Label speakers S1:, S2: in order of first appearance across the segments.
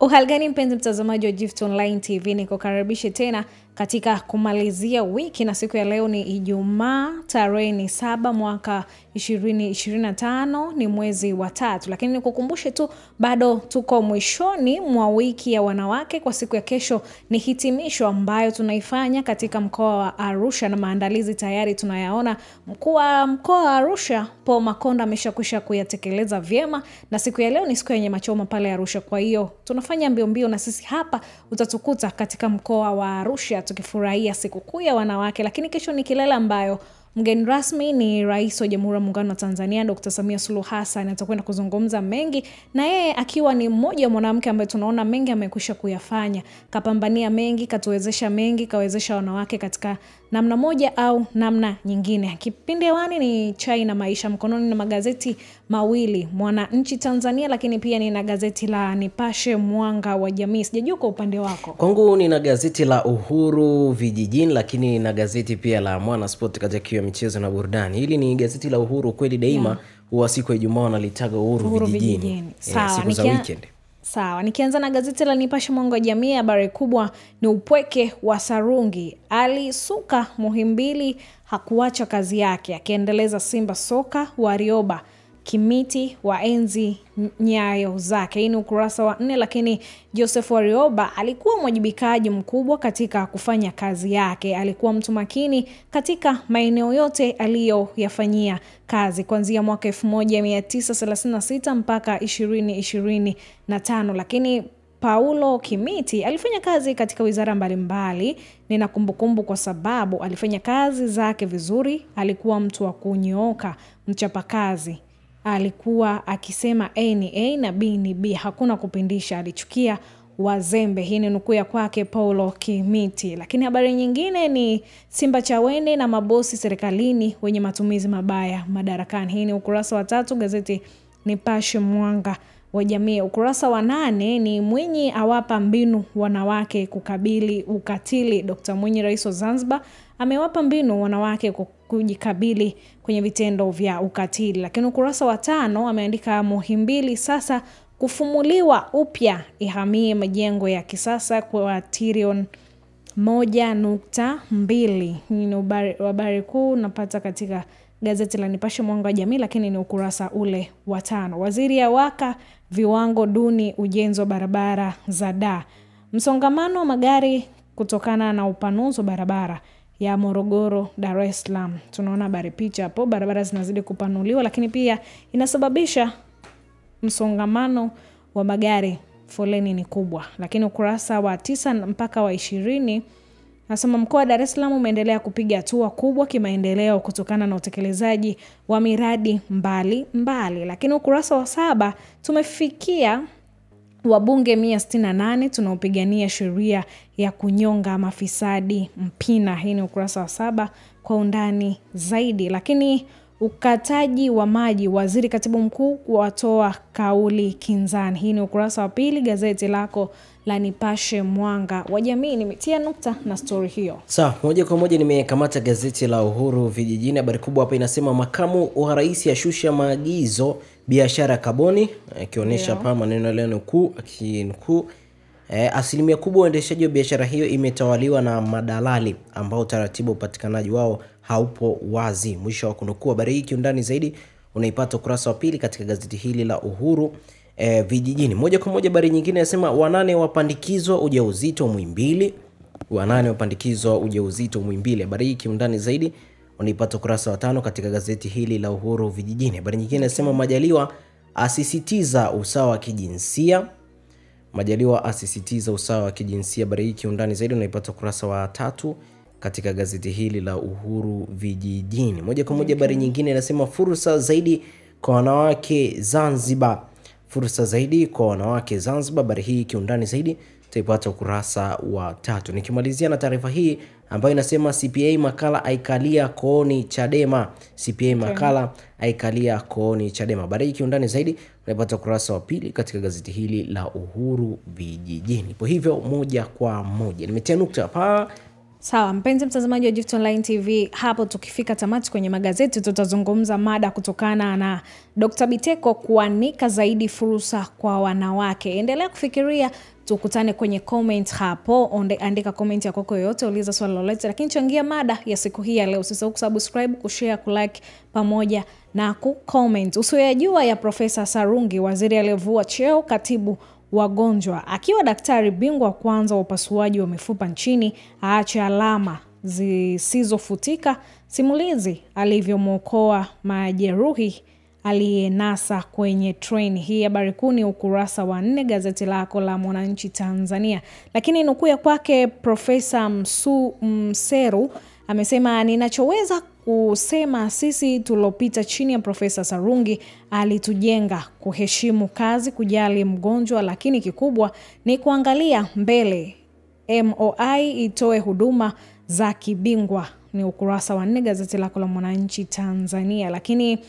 S1: Uhalgani mpenzi mtazamaji wa Gift Online TV, nikukaribishe tena katika kumalizia wiki, na siku ya leo ni Ijumaa, tarehe ni 7 mwaka 2025, ni mwezi wa 3. Lakini nikukumbushe tu bado tuko mwishoni mwa wiki ya wanawake. Kwa siku ya kesho ni hitimisho ambayo tunaifanya katika mkoa wa Arusha, na maandalizi tayari tunayaona. Mkuu wa mkoa wa Arusha Paul Makonda ameshakwisha kuyatekeleza vyema, na siku ya leo ni siku yenye machoma pale Arusha. Kwa hiyo tunafanya mbio na sisi hapa utatukuta katika mkoa wa Arusha tukifurahia sikukuu ya wanawake. Lakini kesho ni kilele ambayo mgeni rasmi ni Rais wa Jamhuri ya Muungano wa Tanzania Dr. Samia Suluhu Hassan. Atakwenda kuzungumza mengi, na yeye akiwa ni mmoja wa mwanamke ambaye tunaona mengi amekwisha kuyafanya. Kapambania mengi, katuwezesha mengi, kawezesha wanawake katika namna moja au namna nyingine. Kipindi hewani ni Chai na Maisha, mkononi na magazeti mawili, Mwananchi Tanzania lakini pia nina gazeti la Nipashe Mwanga wa Jamii. Sijajua kwa upande wako.
S2: Kwangu nina gazeti la Uhuru Vijijini, lakini nina gazeti pia la Mwana Sport katika michezo na burudani. Hili ni gazeti la Uhuru kweli daima, huwa siku ya Ijumaa wanalitaga Uhuru Vijijini.
S1: Sawa,
S2: siku za weekend.
S1: Sawa, nikianza na gazeti la Nipashe Mwanga wa Jamii, habari kubwa ni upweke wa Sarungi. Ali Suka Muhimbili hakuacha kazi yake, akiendeleza Simba soka. Warioba Kimiti wa enzi nyayo zake. Hii ni ukurasa wa 4. Lakini Joseph Warioba alikuwa mwajibikaji mkubwa katika kufanya kazi yake. Alikuwa mtu makini katika maeneo yote aliyoyafanyia kazi kuanzia mwaka 1936 mpaka 2025. Lakini Paulo Kimiti alifanya kazi katika wizara mbalimbali. Nina kumbukumbu kwa sababu alifanya kazi zake vizuri. Alikuwa mtu wa kunyooka, mchapakazi. Alikuwa akisema A ni A na B ni B, hakuna kupindisha. Alichukia wazembe. Hii ni nukuu ya kwake Paulo Kimiti. Lakini habari nyingine ni Simba Chawene na mabosi serikalini wenye matumizi mabaya madarakani. Hii ni ukurasa wa 3 gazeti Nipashe Mwanga wa Jamii. Ukurasa wa 8 ni Mwinyi awapa mbinu wanawake kukabili ukatili. Dr. Mwinyi, rais wa Zanzibar, amewapa mbinu wanawake kujikabili kwenye vitendo vya ukatili. Lakini ukurasa wa 5 ameandika Muhimbili sasa kufumuliwa upya, ihamie majengo ya kisasa kwa trilioni 1.2. Hii ni habari kuu napata katika gazeti la Nipashe Mwanga wa Jamii, lakini ni ukurasa ule wa 5. Waziri awaka viwango duni ujenzi wa barabara za Dar. Msongamano wa magari kutokana na upanuzi wa barabara ya Morogoro Dar es Salaam. Tunaona habari picha hapo, barabara zinazidi kupanuliwa, lakini pia inasababisha msongamano wa magari, foleni ni kubwa. Lakini ukurasa wa 9 mpaka wa 20 nasema mkoa wa Dar es Salaam umeendelea kupiga hatua kubwa kimaendeleo kutokana na utekelezaji wa miradi mbali. Lakini ukurasa wa 7 tumefikia wabunge 168 tunaopigania sheria ya kunyonga mafisadi Mpina. Hii ni ukurasa wa 7 kwa undani zaidi. Lakini ukataji wa maji, waziri katibu mkuu watoa kauli kinzani. Hii ni ukurasa wa 2 gazeti lako la Nipashe Mwanga wa Jamii. Nimetia nukta na story hiyo.
S2: Sawa, moja kwa moja nimekamata gazeti la Uhuru Vijijini. Habari kubwa hapa inasema makamu wa rais ashusha maagizo biashara kaboni, akionyesha hapa maneno leo nukuu akinukuu asilimia kubwa uendeshaji wa biashara hiyo imetawaliwa na madalali ambao taratibu upatikanaji wao haupo wazi. Mwisho wa kunukuu. Habari hii kiundani zaidi unaipata ukurasa wa 2 katika gazeti hili la Uhuru Vijijini. Moja kwa moja habari nyingine inasema 8 wapandikizwa ujauzito Muhimbili. 8 wapandikizwa ujauzito Muhimbili. Habari hii kiundani zaidi unaipata ukurasa wa 5 katika gazeti hili la Uhuru Vijijini. Habari nyingine inasema Majaliwa asisitiza usawa wa kijinsia. Majaliwa asisitiza usawa wa kijinsia. Habari hii kiundani zaidi unaipata ukurasa wa 3 katika gazeti hili la Uhuru Vijijini. Moja kwa moja habari nyingine inasema fursa zaidi kwa wanawake Zanzibar. Fursa zaidi kwa wanawake Zanzibar. Habari hii kiundani zaidi utaipata ukurasa wa 3. Nikimalizia na taarifa hii ambayo inasema CPA Makala aikalia kooni Chadema. CPA Makala aikalia kooni Chadema. Habari hii kiundani zaidi unaipata ukurasa wa 2 katika gazeti hili la Uhuru Vijijini. Kwa hivyo moja kwa moja nimetia nukta hapa
S1: Sawa, mpenzi mtazamaji wa Gift Online TV, hapo tukifika tamati kwenye magazeti tutazungumza mada kutokana na Dr. Biteko kuanika zaidi fursa kwa wanawake. Endelea kufikiria, tukutane kwenye comment hapo. Andika comment ya kwako yoyote, uliza swali lolote, lakini changia mada ya siku hii ya leo. Usisahau kusubscribe, kushare, kulike pamoja na kucomment. Usiyojua ya Profesa Sarungi, waziri aliyevua cheo katibu wagonjwa, akiwa daktari bingwa kwanza wa upasuaji wa mifupa nchini, aache alama zisizofutika. Simulizi alivyomwokoa majeruhi aliyenasa kwenye train. Hii habari kuu ni ukurasa wa 4 gazeti lako la Mwananchi Tanzania. Lakini nukuu ya kwake Profesa Mseru amesema, ninachoweza kusema sisi tulopita chini ya Profesa Sarungi alitujenga kuheshimu kazi, kujali mgonjwa, lakini kikubwa ni kuangalia mbele. MOI itoe huduma za kibingwa. Ni ukurasa wa 4 gazeti lako la Mwananchi Tanzania. Lakini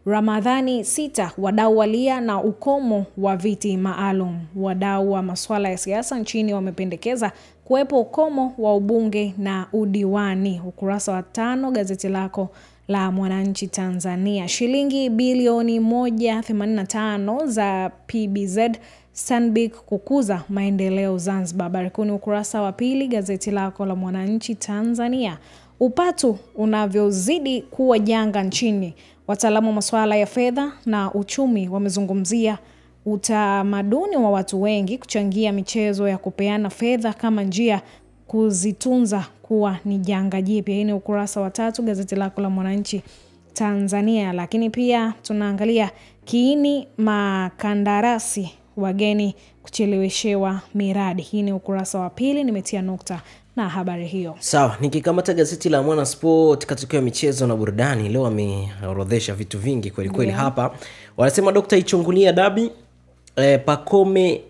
S1: Ramadhani 6, wadau walia na ukomo wa viti maalum. Wadau wa masuala ya siasa nchini wamependekeza kuwepo ukomo wa ubunge na udiwani. Ukurasa wa 5 gazeti lako la Mwananchi Tanzania. Shilingi bilioni 185 za PBZ Stanbic kukuza maendeleo Zanzibar. Habari kuu ni ukurasa wa 2 gazeti lako la Mwananchi Tanzania. Upatu unavyozidi kuwa janga nchini, wataalamu wa masuala ya fedha na uchumi wamezungumzia utamaduni wa watu wengi kuchangia michezo ya kupeana fedha kama njia kuzitunza kuwa ni janga jipya. Hii ni ukurasa wa 3 gazeti lako la Mwananchi Tanzania. Lakini pia tunaangalia kiini makandarasi wageni kucheleweshewa miradi. Hii ni ukurasa wa 2, nimetia nukta na habari hiyo.
S2: Sawa, nikikamata gazeti la Mwana Sport katika michezo na burudani, leo ameorodhesha vitu vingi kweli kweli hapa. Wanasema Dr. ichungulia dabi, Pacome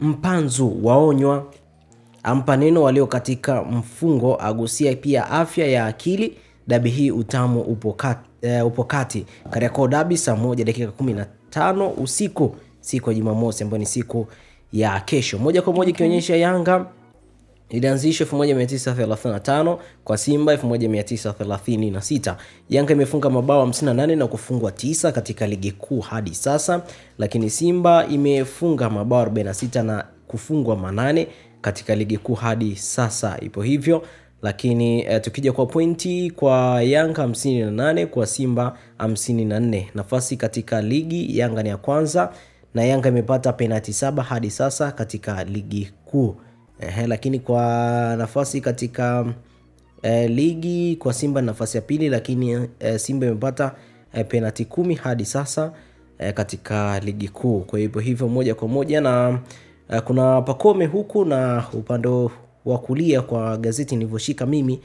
S2: Mpanzu waonywa, ampa neno walio katika mfungo, agusia pia afya ya akili. Dabi hii utamu upo kati. Kariakoo dabi saa 1 dakika 15 usiku, siku ya Jumamosi ambayo ni siku ya kesho. Moja kwa moja kionyesha Yanga ilianzishwa 1935 kwa Simba 1936. Yanga imefunga mabao 58 na kufungwa 9 katika ligi kuu hadi sasa, lakini Simba imefunga mabao 46 na kufungwa 8 katika ligi kuu hadi sasa. Ipo hivyo, lakini tukija kwa pointi, kwa Yanga 58 kwa Simba 54. Nafasi katika ligi, Yanga ni ya kwanza na Yanga imepata penalti 7 hadi sasa katika ligi kuu. Lakini kwa nafasi katika ligi, kwa Simba nafasi ya pili, lakini Simba imepata penalti 10 hadi sasa katika ligi kuu. Kwa hivyo moja kwa moja, na kuna Pacome huku, na upande wa kulia kwa gazeti nilivyoshika mimi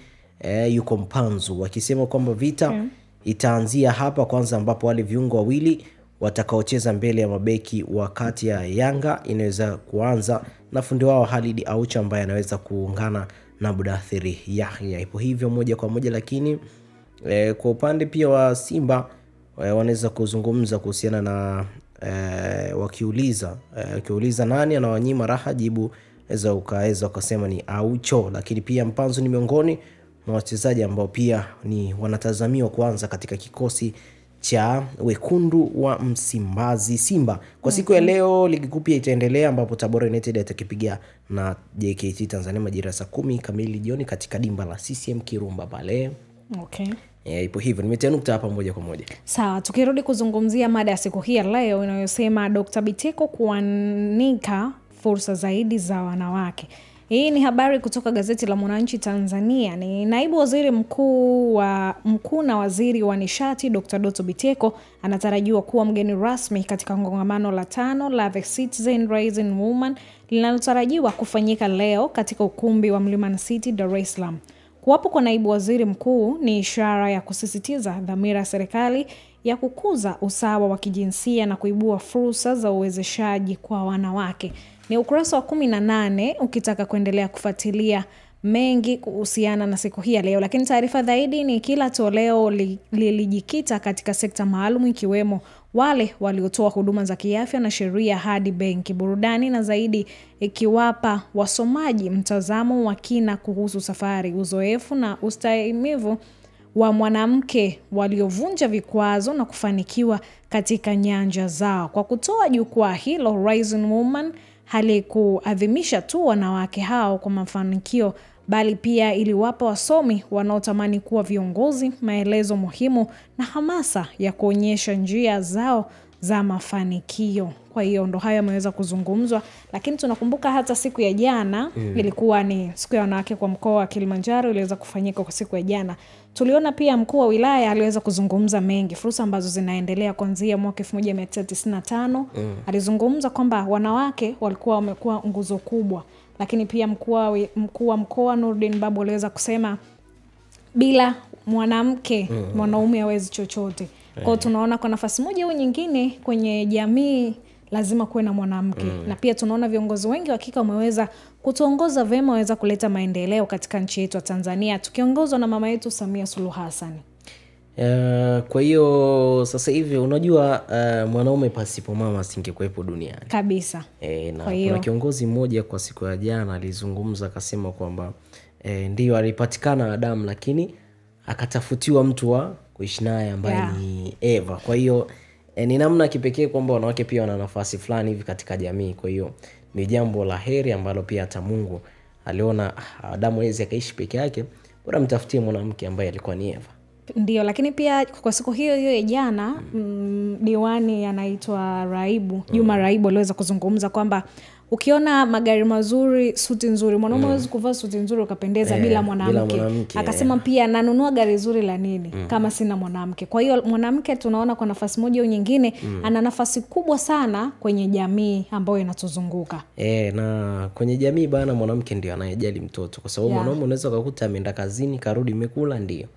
S2: yuko Mpanzu, wakisema kwamba vita itaanzia hapa kwanza, ambapo wale viungo wawili watakaocheza mbele ya mabeki wakati ya Yanga inaweza kuanza na fundi wao Khalid Aucha ambaye anaweza kuungana na Mudathiri Yahya. Ipo hivyo moja kwa moja, lakini kwa upande pia wa Simba wanaweza kuzungumza kuhusiana na wakiuliza nani anawanyima raha, jibu ukaweza ukasema ni Aucho. Lakini pia Mpanzu ni miongoni mwa wachezaji ambao pia ni wanatazamiwa kuanza katika kikosi cha wekundu wa Msimbazi Simba. Kwa siku ya leo ligi kuu pia itaendelea, ambapo Tabora United itakipiga na JKT Tanzania majira saa 10 kamili jioni katika dimba la CCM Kirumba pale. Ipo hivyo, nimetia nukta hapa moja kwa moja.
S1: Sawa, tukirudi kuzungumzia mada ya siku hii ya leo inayosema Dr. Biteko kuanika fursa zaidi za wanawake. Hii ni habari kutoka gazeti la Mwananchi Tanzania. Ni naibu waziri mkuu na waziri wa nishati Dr. Doto Biteko anatarajiwa kuwa mgeni rasmi katika kongamano la 5 la The Citizen Rising Woman linalotarajiwa kufanyika leo katika ukumbi wa Mlimani City, Dar es Salaam. Kuwapo kwa naibu waziri mkuu ni ishara ya kusisitiza dhamira ya serikali ya kukuza usawa wa kijinsia na kuibua fursa za uwezeshaji kwa wanawake. Ni ukurasa wa 18 ukitaka kuendelea kufuatilia mengi kuhusiana na siku hii ya leo. Lakini taarifa zaidi ni kila toleo lilijikita katika sekta maalum ikiwemo wale waliotoa huduma za kiafya na sheria hadi benki, burudani na zaidi, ikiwapa wasomaji mtazamo wa kina kuhusu safari, uzoefu na ustahimilivu wa mwanamke waliovunja vikwazo na kufanikiwa katika nyanja zao. Kwa kutoa jukwaa hilo, Rising Woman halikuadhimisha tu wanawake hao kwa mafanikio, bali pia iliwapa wasomi wanaotamani kuwa viongozi maelezo muhimu na hamasa ya kuonyesha njia zao za mafanikio. Kwa hiyo ndo hayo yameweza kuzungumzwa, lakini tunakumbuka hata siku ya jana ilikuwa ni siku ya wanawake kwa mkoa wa Kilimanjaro, iliweza kufanyika kwa siku ya jana. Tuliona pia mkuu wa wilaya aliweza kuzungumza mengi, fursa ambazo zinaendelea kuanzia mwaka 1995. Alizungumza kwamba wanawake walikuwa wamekuwa nguzo kubwa, lakini pia mkuu wa mkoa Nurdin Babu aliweza kusema bila mwanamke mwanaume hawezi chochote. Kwa tunaona kwa nafasi moja au nyingine kwenye jamii lazima kuwe na mwanamke. Na pia tunaona viongozi wengi hakika wameweza kutuongoza vema, waweza kuleta maendeleo katika nchi yetu ya Tanzania, tukiongozwa na mama yetu Samia Suluhu Hassan.
S2: Kwa hiyo sasa hivi unajua mwanaume pasipo mama asingekuwepo duniani
S1: kabisa.
S2: Na kuna kiongozi mmoja kwa siku ya jana alizungumza akasema kwamba ndio alipatikana Adam lakini akatafutiwa mtu wa kuishi naye ambaye ni Eva. Kwa hiyo ni namna kipekee kwamba wanawake pia wana nafasi fulani hivi katika jamii. Kwa hiyo ni jambo la heri ambalo pia hata Mungu aliona Adam hawezi akaishi peke yake, bora mtafutie mwanamke ambaye alikuwa ni Eva.
S1: Ndio, lakini pia kwa siku hiyo hiyo jana diwani anaitwa Raibu, Juma Raibu aliweza kuzungumza kwamba ukiona magari mazuri, suti nzuri, mwanaume hawezi kuvaa suti nzuri ukapendeza bila mwanamke. Akasema pia nanunua gari zuri la nini kama sina mwanamke. Kwa hiyo mwanamke tunaona kwa nafasi moja au nyingine ana nafasi kubwa sana kwenye jamii ambayo inatuzunguka.
S2: Na kwenye jamii bana mwanamke ndio anayejali mtoto, kwa sababu mwanaume unaweza kukuta ameenda kazini karudi imekula ndio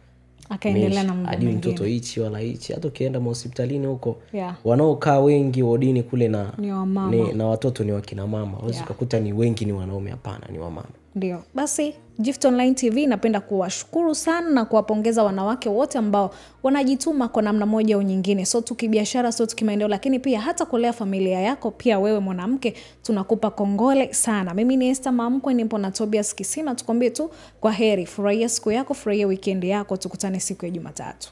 S1: akaendelea na mambo mengine.
S2: Mtoto hichi wala hichi. Hata ukienda hospitalini huko wanaokaa wengi wodini kule na watoto ni wakina mama. Huwezi kukuta ni wengi ni wanaume, hapana, ni wamama.
S1: Ndio. Basi Gift Online TV napenda kuwashukuru sana na kuwapongeza wanawake wote ambao wanajituma kwa namna moja au nyingine. So tukibiashara, so tukimaendeleo, lakini pia hata kulea familia yako pia wewe mwanamke tunakupa kongole sana. Mimi ni Esther Mamkwe, nipo na Tobias Kisima, tukwambie tu kwa heri. Furahia siku yako, furahia weekend yako, tukutane siku ya Jumatatu.